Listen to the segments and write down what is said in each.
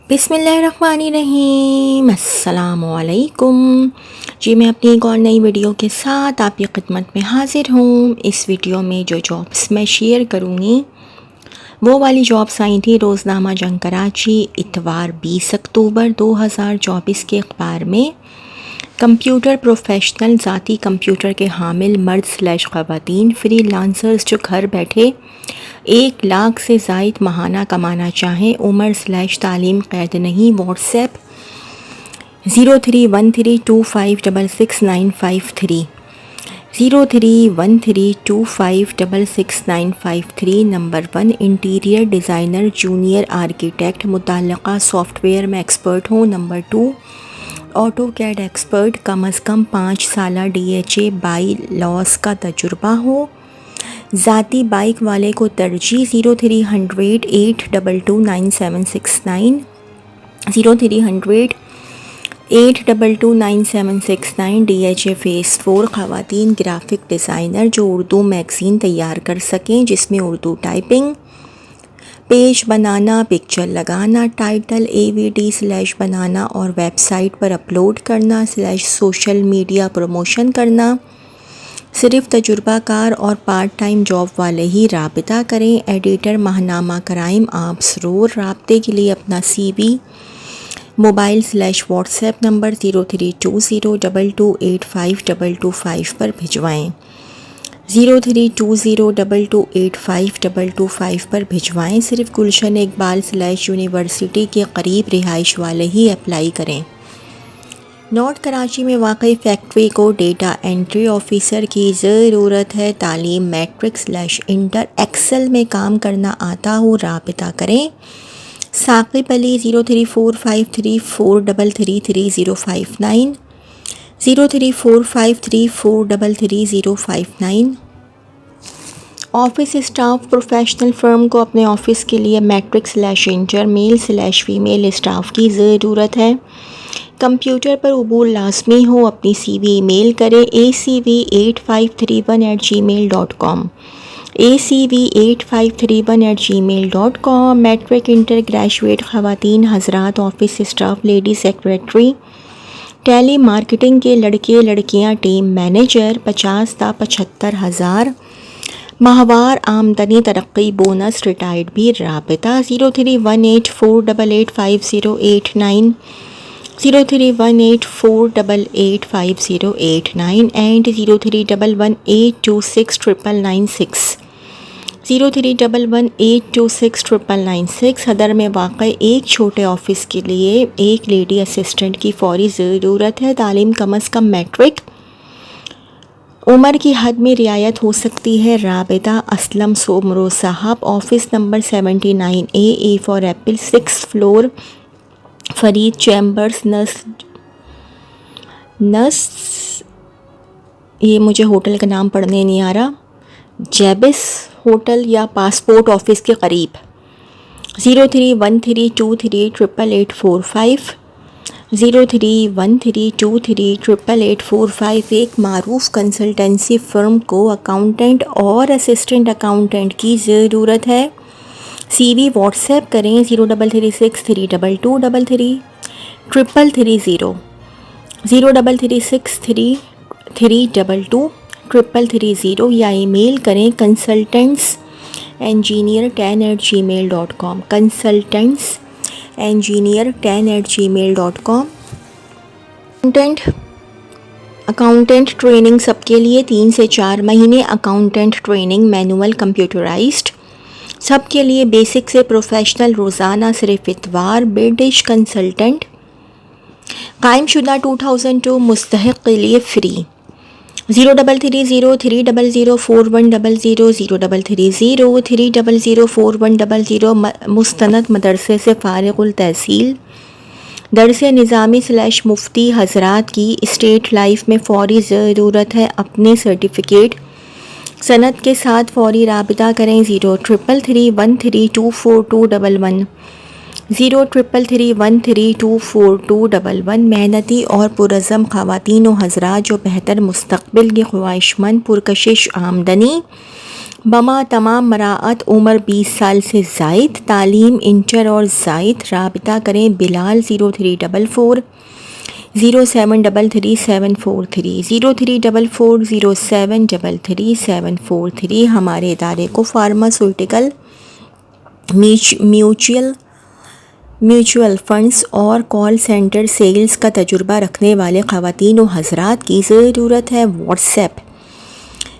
بسم اللہ الرحمن الرحیم، السلام علیکم جی۔ میں اپنی ایک اور نئی ویڈیو کے ساتھ آپ کی خدمت میں حاضر ہوں۔ اس ویڈیو میں جو جابس میں شیئر کروں گی وہ والی جابس آئی تھی روزنامہ جنگ کراچی اتوار 20 اکتوبر 2024 کے اخبار میں۔ کمپیوٹر پروفیشنل، ذاتی کمپیوٹر کے حامل مرد/خواتین فری لانسرز جو گھر بیٹھے 1 لاکھ سے زائد ماہانہ کمانا چاہیں، عمر/تعلیم قید نہیں۔ WhatsApp 031325666953 031325666953 number 1 interior designer, junior architect, متعلقہ سافٹ ویئر میں ایکسپرٹ ہوں۔ نمبر 2 آٹو کیڈ ایکسپرٹ، کم از کم 5 سالہ DHA بائی لاس کا تجربہ ہو۔ ذاتی بائک والے کو ترجیح۔ 030082296769 030082296769 DHA فیس 4 خواتین گرافک ڈیزائنر جو اردو میگزین تیار کر سکیں جس میں اردو ٹائپنگ، پیج بنانا، پکچر لگانا، ٹائٹل AVD/ بنانا اور ویب سائٹ پر اپلوڈ کرنا / سوشل میڈیا پروموشن کرنا۔ صرف تجربہ کار اور پارٹ ٹائم جاب والے ہی رابطہ کریں۔ ایڈیٹر، ماہنامہ کرائم آپس رور۔ رابطے کے لیے اپنا CV mobile / what's app number 0320228525 پر بھجوائیں۔ 0320228525 پر بھجوائیں۔ صرف گلشن اقبال / یونیورسٹی کے قریب رہائش والے ہی اپلائی کریں۔ نارتھ کراچی میں واقع فیکٹری کو ڈیٹا انٹری آفیسر کی ضرورت ہے۔ تعلیم میٹرک/انٹر ایکسل میں کام کرنا آتا ہو رابطہ کریں۔ ثاقب علی 034534333059 034534333059۔ آفس اسٹاف پروفیشنل فرم کو اپنے آفس کے لیے میٹرک/انٹر میل/فیمیل اسٹاف کی ضرورت ہے۔ کمپیوٹر پر عبور لازمی ہو۔ اپنی CV ای میل کریں acv8531@gmail.com acv8531@gmail.com۔ Matric inter graduate خواتین حضرات آفس اسٹاف لیڈی سیکریٹری، ٹیلی مارکیٹنگ کے لڑکے لڑکیاں ٹیم مینیجر 50 تا 75,000 ماہوار آمدنی، ترقی بونس، ریٹائرڈ بھی رابطہ 0318885089 0318885089 اینڈ 0311826996 0311826996۔ صدر میں واقع ایک چھوٹے آفس کے لیے ایک لیڈی اسسٹنٹ کی فوری ضرورت ہے۔ تعلیم کم از کم میٹرک۔ عمر کی حد میں رعایت ہو سکتی ہے۔ رابطہ اسلم سومرو صاحب، office number 79A A for apple 6th floor, Farid chambers, نس یہ مجھے ہوٹل کا نام پڑھنے نہیں آ رہا، جیبس ہوٹل یا پاسپورٹ آفس کے قریب۔ 0313238845 0313238845۔ ایک معروف کنسلٹنسی فرم کو اکاؤنٹنٹ اور اسسٹنٹ اکاؤنٹنٹ کی ضرورت ہے۔ CV واٹس ایپ کریں 0336322333 333 0336322333 یا ای میل کریں consultantsengineer10@gmail.com consultantsengineer10@gmail.com۔ اکاؤنٹنٹ ٹریننگ سب کے لیے 3 سے 4 مہینے۔ اکاؤنٹنٹ ٹریننگ مینول کمپیوٹرائزڈ سب کے لیے بیسک سے پروفیشنل، روزانہ صرف اتوار۔ برٹش کنسلٹنٹ قائم شدہ 2002 مستحق کے لیے فری۔ 0330300410 0330304100 مستند مدرسے سے فارغ التحصیل درس نظامی / مفتی حضرات کی اسٹیٹ لائف میں فوری ضرورت ہے۔ اپنے سرٹیفکیٹ سند کے ساتھ فوری رابطہ کریں 0333132421 0333132421۔ محنتی اور پرعزم خواتین و حضرات جو بہتر مستقبل کی خواہش مند، پرکشش آمدنی، بما تمام مراعات عمر 20 سال سے زائد، تعلیم انٹر اور زائد۔ رابطہ کریں بلال 0344 0733743 03440733743۔ ہمارے ادارے کو فارماسیوٹیکل، میوچل فنڈز اور کال سینٹر سیلز کا تجربہ رکھنے والے خواتین و حضرات کی ضرورت ہے۔ What's app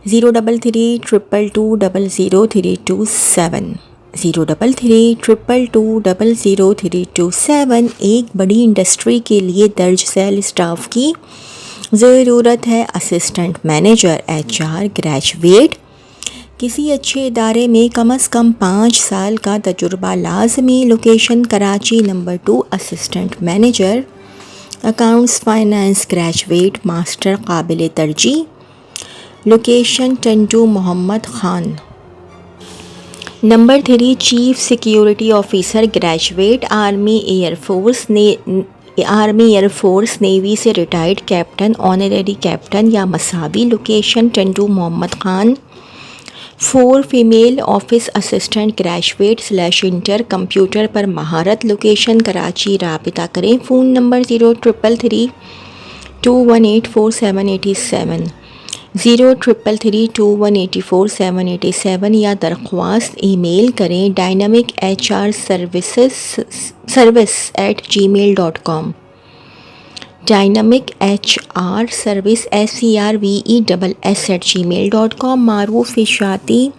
03322200327 03322200327۔ ایک بڑی انڈسٹری کے لیے درج ذیل اسٹاف کی ضرورت ہے۔ اسسٹنٹ مینیجر HR گریجویٹ، کسی اچھے ادارے میں کم از کم 5 سال کا تجربہ لازمی۔ Location Karachi. Number 2 assistant manager accounts finance graduate master قابل ترجیح۔ Location Tando Muhammad Khan. Number 3 chief security officer graduate army air force navy سے ریٹائرڈ کیپٹن، آنریری کیپٹن یا مساوی۔ Location Tando Muhammad Khan. 4 female office assistant graduate / inter computer پر مہارت۔ لوکیشن کراچی۔ رابطہ کریں فون نمبر 03332184787 03332184787 یا درخواست ای میل کریں dynamichrservice@gmail.com dynamichrservice@gmail.com۔ معروف اشاعتی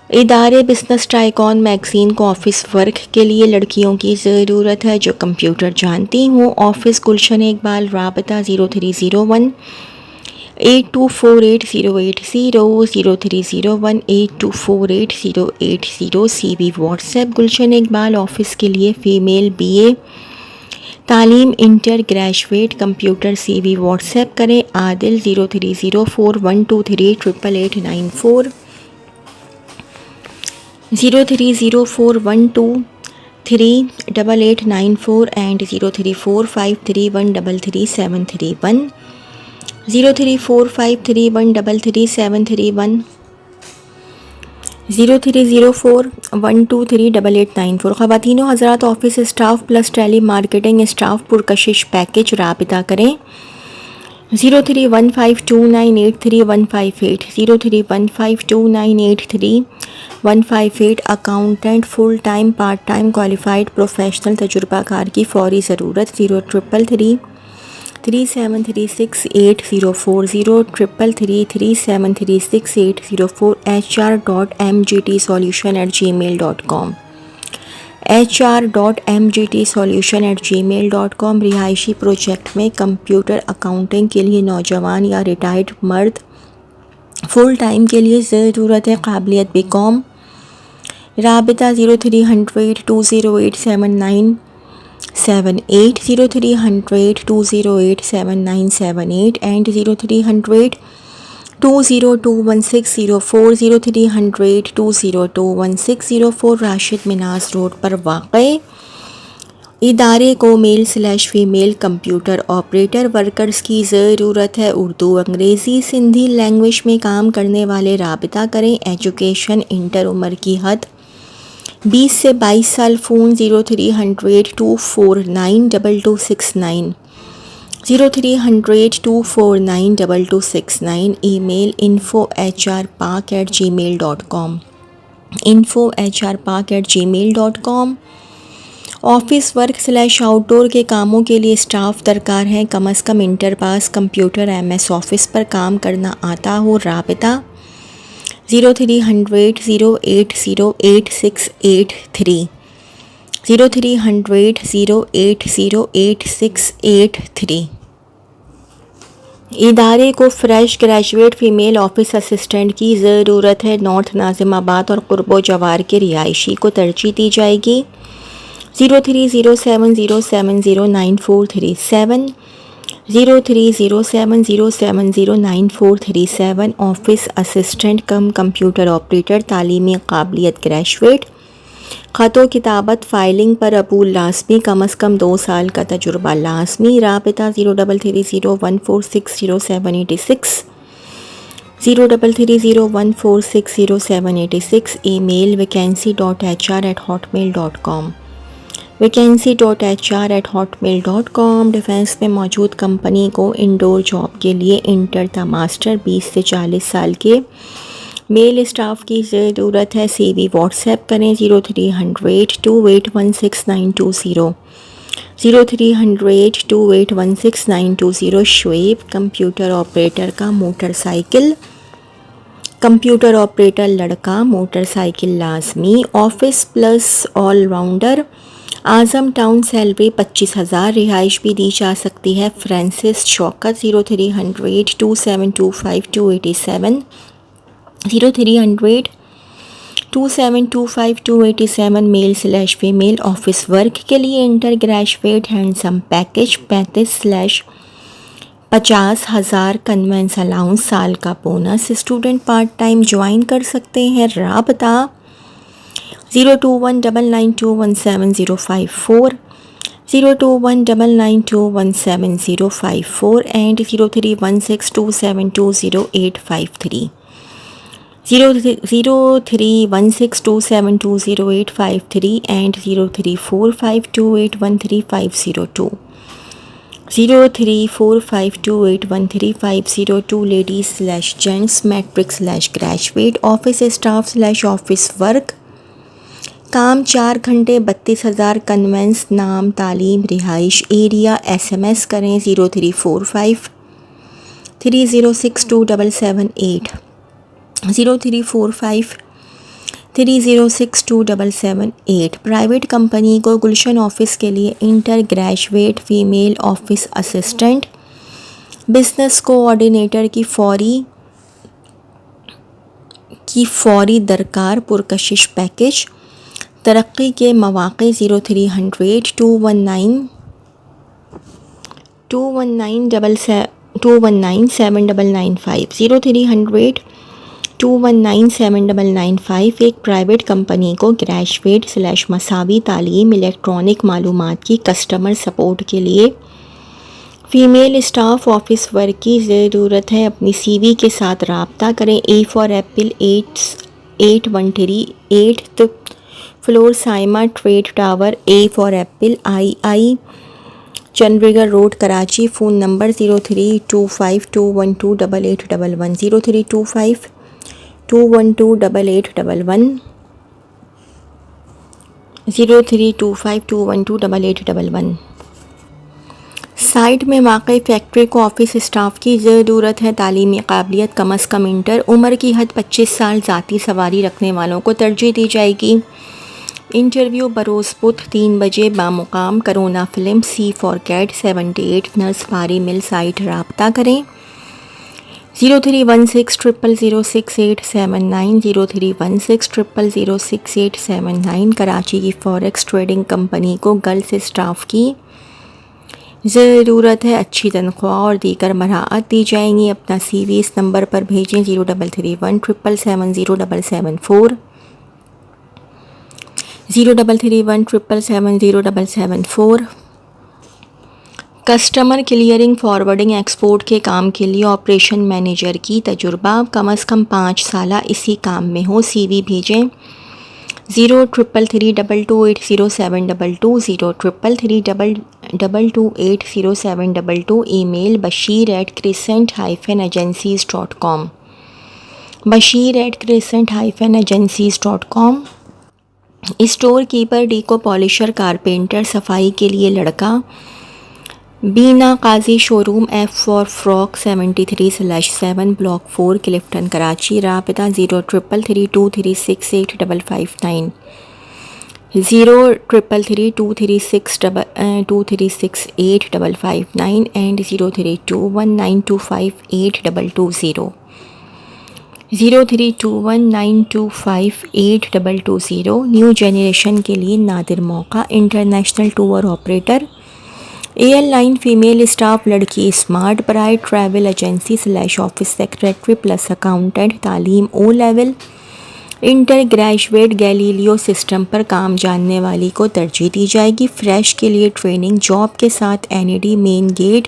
ادارے بزنس ٹائیکون میگزین کو آفس ورک کے لیے لڑکیوں کی ضرورت ہے جو کمپیوٹر جانتی ہوں۔ آفس گلشن اقبال۔ رابطہ 0301824880 0301824880 CV۔ WhatsApp Gulshan Iqbal office کے لیے فیمیل BA تعلیم inter graduate computer CV۔ WhatsApp کریں عادل 030412388894 03041238894 and 03453133731 03453133731 03041238894۔ خواتین و حضرات office staff plus telemarketing staff پرکشش پیکج۔ رابطہ کریں 03152983158 03152983158۔ Accountant full time part time qualified professional تجربہ کار کی فوری ضرورت۔ 03337368040 03337368040 hr.mgtsolution@gmail.com hr.mgtsolution@gmail.com۔ رہائشی پروجیکٹ میں کمپیوٹر اکاؤنٹنگ کے لیے نوجوان یا ریٹائرڈ مرد فل ٹائم کے لیے ضرورت ہے۔ قابلیت BCom۔ رابطہ 03082087978 03082087978 and 03002021604 03002021604۔ راشد مناز روڈ پر واقع ادارے کو میل/فیمیل کمپیوٹر آپریٹر ورکرز کی ضرورت ہے۔ اردو، انگریزی، سندھی لینگویج میں کام کرنے والے۔ رابطہ کریں ایجوکیشن انٹر عمر کی حد 20 سے 22 سال۔ Phone 03002492269 03002492269۔ Email info@hrpark@gmail.com info@hrpark@gmail.com۔ Office work / outdoor کے کاموں کے لیے اسٹاف درکار ہیں۔ کم از کم inter pass, computer MS office پر کام کرنا آتا ہو۔ رابطہ 03000808683 03000808683۔ ادارے کو fresh graduate female office assistant کی ضرورت ہے۔ نارتھ ناظم آباد اور قرب و جوار کے رہائشی کو ترجیح دی جائے گی۔ 03070709437 03070709437۔ آفس اسسٹنٹ کم کمپیوٹر آپریٹر، تعلیمی قابلیت گریجویٹ، خط و کتابت فائلنگ پر عبور لازمی، کم از کم 2 سال کا تجربہ لازمی۔ رابطہ 03301460786 033014608786. ای میل vacancy.hr@hotmail.com. vacancy.hr@hotmail.com. ڈیفینس میں موجود کمپنی کو انڈور جاب کے لیے انٹر تا ماسٹر 20 سے 40 سال کے میل اسٹاف کی ضرورت ہے. سی وی واٹس ایپ کریں 0300281692 0300281692. شعیب کمپیوٹر آپریٹر کا موٹر سائیکل، کمپیوٹر آپریٹر لڑکا، موٹر سائیکل لازمی. Office plus all rounder. Azam town. Salary 25,000. رہائش بھی دی جا سکتی ہے. Francis Shaukat 03002725 287 male female. Office work کے لیے inter graduate. Handsome package 35,50,000 conveyance allowance. سال کا bonus. Student part time join کر سکتے ہیں. رابطہ 02199217054 02199217054 and 0316272085 03162720853 and 03452813502 03452813502. Ladies gents matric graduate. Office staff office work. کام 4 گھنٹے 32,000 کنوینس. نام، تعلیم، رہائش، ایریا. ایس ایم ایس کریں 0345306278 0345306278. پرائیویٹ کمپنی کو گلشن آفس کے لیے inter graduate female office assistant. Business coordinator کی فوری درکار. پرکشش پیکج. ترقی کے مواقع 0300219799 0300219799. ایک پرائیویٹ کمپنی کو گریجویٹ/مساوی تعلیم الیکٹرانک معلومات کی کسٹمر سپورٹ کے لیے فیمیل اسٹاف آفس ورک کی ضرورت ہے. اپنی سی وی کے ساتھ رابطہ کریں. A for Apple 813 8th floor Saima trade tower. A for Apple II Chundrigar road Karachi. Phone number 0325212811 0325212811 0325212811. Site میں واقع فیکٹری کو آفس اسٹاف کی ضرورت ہے. تعلیمی قابلیت کم از کم انٹر. عمر کی حد 25 سال. ذاتی سواری رکھنے والوں کو ترجیح دی جائے گی. انٹرویو بروز بدھ 3 بجے. بامقام Corona film. C for cat 78 نرس پاری مل سائٹ. رابطہ کریں 0316000689 0316000689. کراچی کی فوریکس ٹریڈنگ کمپنی کو گرلس اسٹاف کی ضرورت ہے. اچھی تنخواہ اور دیگر مراعات دی جائیں گی. اپنا سی وی اس نمبر پر بھیجیں 0331770774 0331770774. کسٹمر کلیئرنگ فارورڈنگ ایکسپورٹ کے کام کے لیے آپریشن مینیجر کی تجربہ. کم از کم 5 سالہ اسی کام میں ہو. سی وی بھیجیں 0333228072 0333228072. Email bashir@crescent-agencies.com bashir@crescent-agencies.com. Storekeeper. Duco polisher carpenter. صفائی کے لیے لڑکا. Bina Qazi showroom. F for Frog 73/7 block 4 Clifton Karachi. رابطہ 0333236859 0333236859 اینڈ 0321925820 0321925820. نیو جنریشن کے لیے نادر موقع. International tour operator. Airline female staff لڑکی smart. Bright travel agency office secretary plus accountant. تعلیم O level. Inter graduate. Galileo system پر کام جاننے والی کو ترجیح دی جائے گی. فریش کے لیے ٹریننگ. جاب کے ساتھ NAD main gate.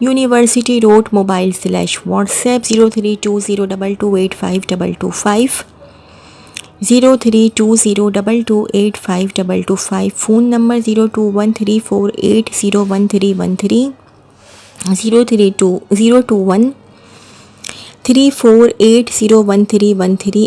University Road mobile/WhatsApp 032022852225 032022852225 phone number 021348011313 02134801313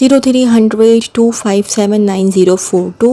0300257942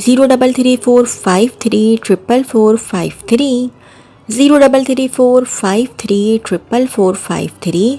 0334534453 0334534453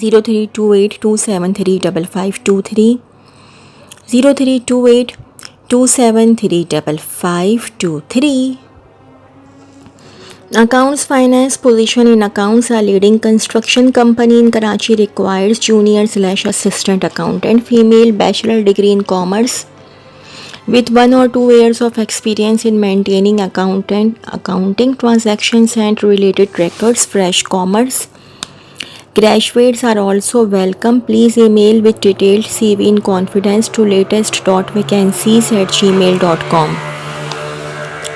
0328273553 0328273553 Accounts finance position in accounts. A leading construction company in Karachi requires junior/assistant accountant, female, bachelor degree in commerce with 1 or 2 years of experience in maintaining accounting transactions and related records. Fresh commerce graduates are also welcome. Please email with detailed CV in confidence to latest.vacancies@gmail.com.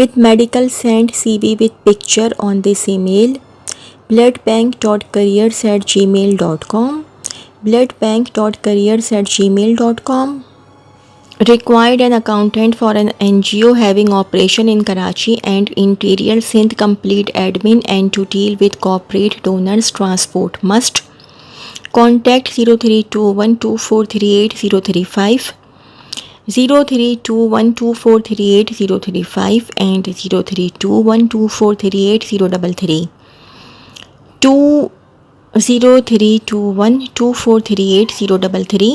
with medical. Send CV with picture on this email bloodbank.careers@gmail.com bloodbank.careers@gmail.com. Required an accountant for an NGO having operation in Karachi and Interior Sindh. Complete admin and to deal with corporate donors. Transport must. Contact 0321243835 0321243835 and 0321243833 0321243833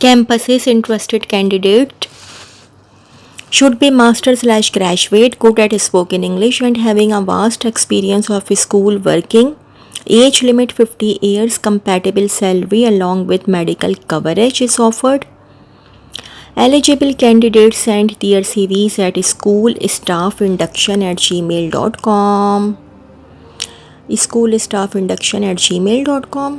campuses. Interested candidate should be master/graduate, good at spoken English and having a vast experience of school working. Age limit 50 years. Compatible salary along with medical coverage is offered. Eligible candidates send their CVs at schoolstaffinduction@gmail.com. schoolstaffinduction@gmail.com.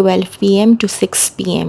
12 PM to 6 PM.